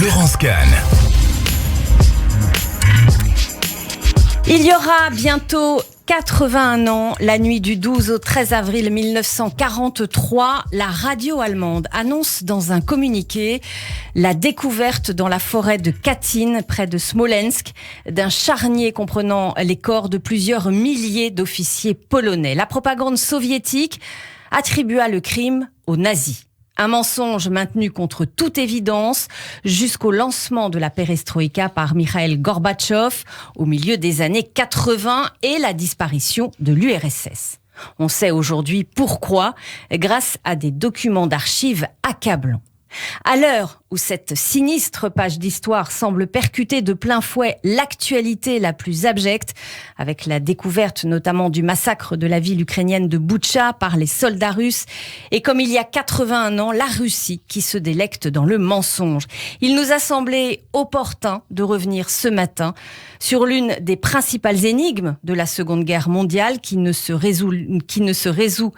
Laurence Kahn. Il y aura bientôt 81 ans, la nuit du 12 au 13 avril 1943, la radio allemande annonce dans un communiqué la découverte dans la forêt de Katyn, près de Smolensk, d'un charnier comprenant les corps de plusieurs milliers d'officiers polonais. La propagande soviétique attribua le crime aux nazis. Un mensonge maintenu contre toute évidence jusqu'au lancement de la perestroïka par Mikhaïl Gorbatchev au milieu des années 80 et la disparition de l'URSS. On sait aujourd'hui pourquoi, grâce à des documents d'archives accablants. À l'heure où cette sinistre page d'histoire semble percuter de plein fouet l'actualité la plus abjecte, avec la découverte notamment du massacre de la ville ukrainienne de Boutcha par les soldats russes, et comme il y a 81 ans, la Russie qui se délecte dans le mensonge. Il nous a semblé opportun de revenir ce matin sur l'une des principales énigmes de la Seconde Guerre mondiale qui ne se résout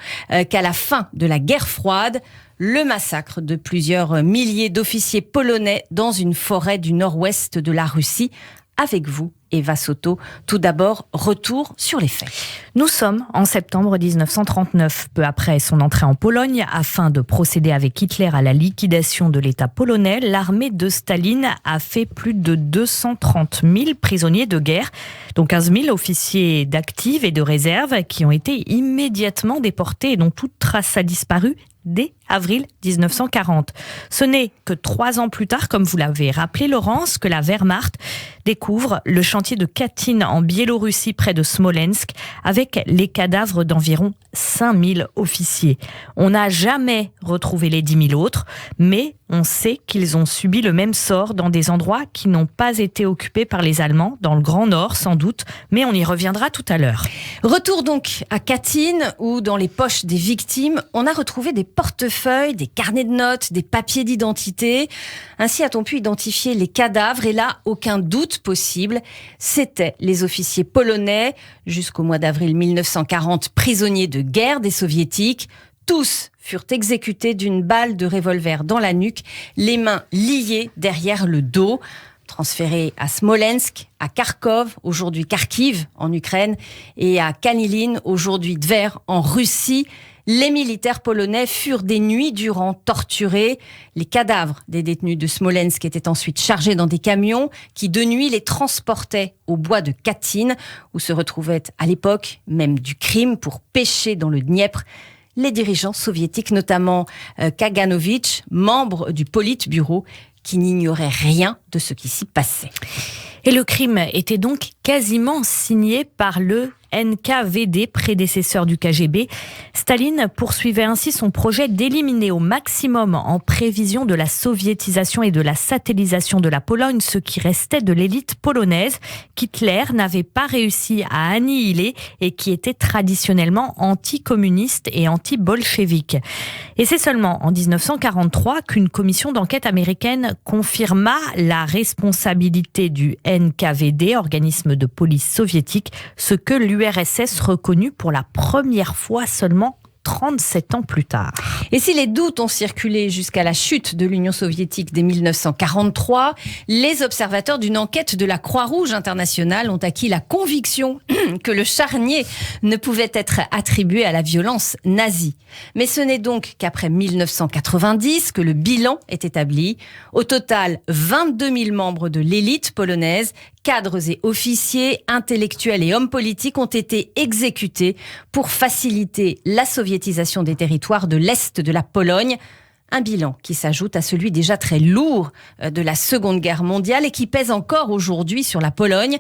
qu'à la fin de la guerre froide, le massacre de plusieurs milliers d'officiers polonais dans une forêt du nord-ouest de la Russie. Avec vous, Eva Soto. Tout d'abord, retour sur les faits. Nous sommes en septembre 1939, peu après son entrée en Pologne. Afin de procéder avec Hitler à la liquidation de l'État polonais, l'armée de Staline a fait plus de 230 000 prisonniers de guerre, dont 15 000 officiers d'active et de réserve qui ont été immédiatement déportés et dont toute trace a disparu dès avril 1940. Ce n'est que 3 ans plus tard, comme vous l'avez rappelé Laurence, que la Wehrmacht découvre le chantier de Katyn en Biélorussie près de Smolensk avec les cadavres d'environ 5000 officiers. On n'a jamais retrouvé les 10 000 autres, mais on sait qu'ils ont subi le même sort dans des endroits qui n'ont pas été occupés par les Allemands, dans le Grand Nord sans doute, mais on y reviendra tout à l'heure. Retour donc à Katyn, où dans les poches des victimes, on a retrouvé des portefeuilles, des carnets de notes, des papiers d'identité. Ainsi a-t-on pu identifier les cadavres, et là, aucun doute possible, c'étaient les officiers polonais, jusqu'au mois d'avril 1940, prisonniers de guerre des soviétiques. Tous furent exécutés d'une balle de revolver dans la nuque, les mains liées derrière le dos. Transférés à Smolensk, à Kharkov, aujourd'hui Kharkiv en Ukraine, et à Khanilin, aujourd'hui Tver en Russie, les militaires polonais furent des nuits durant torturés. Les cadavres des détenus de Smolensk étaient ensuite chargés dans des camions qui de nuit les transportaient au bois de Katyn, où se retrouvaient à l'époque même du crime pour pêcher dans le Dniepr les dirigeants soviétiques, notamment Kaganovitch, membre du Politburo, qui n'ignorait rien de ce qui s'y passait. Et le crime était donc quasiment signé par le NKVD, prédécesseur du KGB. Staline poursuivait ainsi son projet d'éliminer au maximum, en prévision de la soviétisation et de la satellisation de la Pologne, ce qui restait de l'élite polonaise, qu'Hitler n'avait pas réussi à annihiler et qui était traditionnellement anticommuniste et anti-bolchevique. Et c'est seulement en 1943 qu'une commission d'enquête américaine confirma la responsabilité du NKVD, organisme de police soviétique, ce que l'URSS reconnut pour la première fois seulement 37 ans plus tard. Et si les doutes ont circulé jusqu'à la chute de l'Union soviétique dès 1943, les observateurs d'une enquête de la Croix-Rouge internationale ont acquis la conviction que le charnier ne pouvait être attribué à la violence nazie. Mais ce n'est donc qu'après 1990 que le bilan est établi. Au total, 22 000 membres de l'élite polonaise, cadres et officiers, intellectuels et hommes politiques ont été exécutés pour faciliter la soviétisation des territoires de l'Est de la Pologne. Un bilan qui s'ajoute à celui déjà très lourd de la Seconde Guerre mondiale et qui pèse encore aujourd'hui sur la Pologne.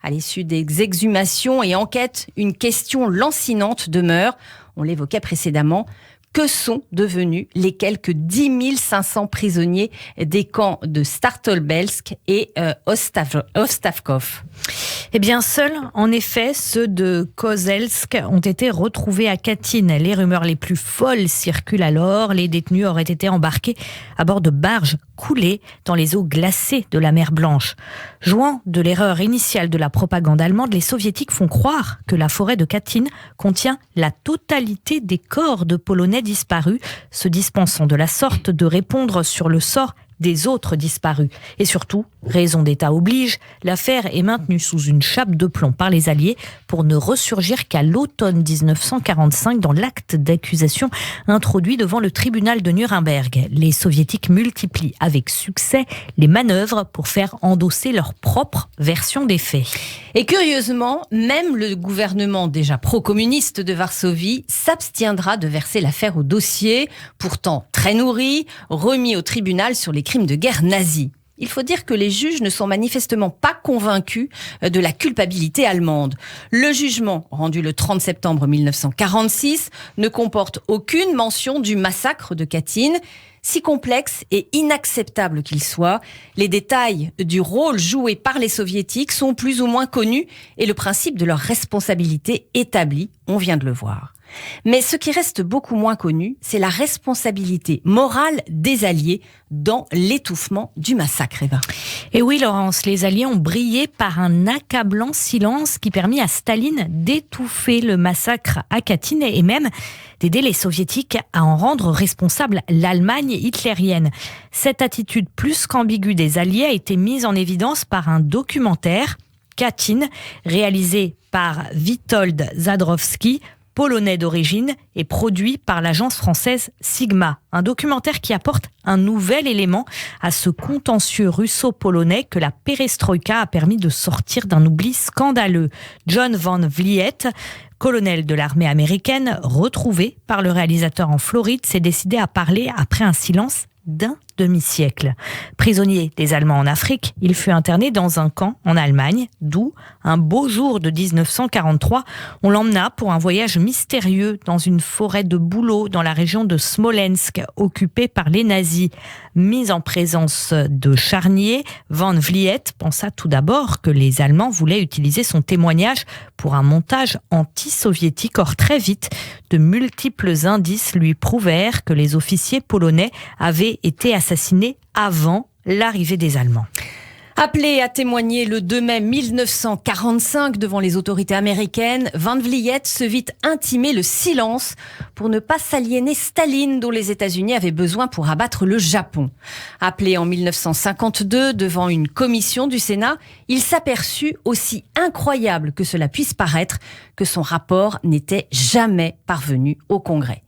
À l'issue des exhumations et enquêtes, une question lancinante demeure. On l'évoquait précédemment. Que sont devenus les quelques 10 500 prisonniers des camps de Startobelsk et Ostavkov? Eh bien, seuls, en effet, ceux de Kozelsk ont été retrouvés à Katyn. Les rumeurs les plus folles circulent alors. Les détenus auraient été embarqués à bord de barges coulées dans les eaux glacées de la mer Blanche. Jouant de l'erreur initiale de la propagande allemande, les soviétiques font croire que la forêt de Katyn contient la totalité des corps de Polonais disparus, se dispensant de la sorte de répondre sur le sort des autres disparus. Et surtout, raison d'État oblige, l'affaire est maintenue sous une chape de plomb par les Alliés pour ne ressurgir qu'à l'automne 1945 dans l'acte d'accusation introduit devant le tribunal de Nuremberg. Les Soviétiques multiplient avec succès les manœuvres pour faire endosser leur propre version des faits. Et curieusement, même le gouvernement déjà pro-communiste de Varsovie s'abstiendra de verser l'affaire au dossier, pourtant très nourri, remis au tribunal sur les crimes de guerre nazis. Il faut dire que les juges ne sont manifestement pas convaincus de la culpabilité allemande. Le jugement, rendu le 30 septembre 1946, ne comporte aucune mention du massacre de Katyn. Si complexe et inacceptable qu'il soit, les détails du rôle joué par les soviétiques sont plus ou moins connus et le principe de leur responsabilité établi, on vient de le voir. Mais ce qui reste beaucoup moins connu, c'est la responsabilité morale des Alliés dans l'étouffement du massacre, Eva. Et oui, Laurence, les Alliés ont brillé par un accablant silence qui permit à Staline d'étouffer le massacre à Katyn et même d'aider les Soviétiques à en rendre responsable l'Allemagne hitlérienne. Cette attitude plus qu'ambiguë des Alliés a été mise en évidence par un documentaire, Katyn, réalisé par Witold Zadrowski, polonais d'origine et produit par l'agence française Sigma. Un documentaire qui apporte un nouvel élément à ce contentieux russo-polonais que la perestroïka a permis de sortir d'un oubli scandaleux. John Van Vliet, colonel de l'armée américaine, retrouvé par le réalisateur en Floride, s'est décidé à parler après un silence d'un demi-siècle. Prisonnier des Allemands en Afrique, il fut interné dans un camp en Allemagne, d'où, un beau jour de 1943, on l'emmena pour un voyage mystérieux dans une forêt de bouleaux dans la région de Smolensk, occupée par les nazis. Mis en présence de charniers, Van Vliet pensa tout d'abord que les Allemands voulaient utiliser son témoignage pour un montage anti-soviétique. Or, très vite, de multiples indices lui prouvèrent que les officiers polonais avaient été assassinés avant l'arrivée des Allemands. Appelé à témoigner le 2 mai 1945 devant les autorités américaines, Van Vliet se vit intimer le silence pour ne pas s'aliéner Staline, dont les États-Unis avaient besoin pour abattre le Japon. Appelé en 1952 devant une commission du Sénat, il s'aperçut, aussi incroyable que cela puisse paraître, que son rapport n'était jamais parvenu au Congrès.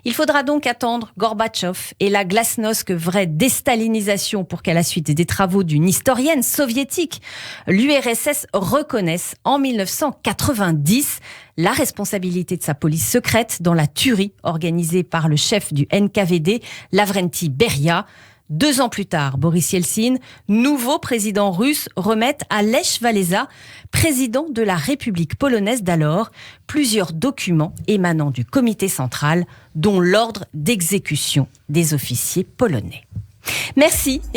Il faudra donc attendre Gorbatchev et la glasnost vraie déstalinisation pour qu'à la suite des travaux d'une historienne soviétique, l'URSS reconnaisse en 1990 la responsabilité de sa police secrète dans la tuerie organisée par le chef du NKVD, Lavrenti Beria. 2 ans plus tard, Boris Yeltsin, nouveau président russe, remet à Lech Walesa, président de la République polonaise d'alors, plusieurs documents émanant du comité central, dont l'ordre d'exécution des officiers polonais. Merci.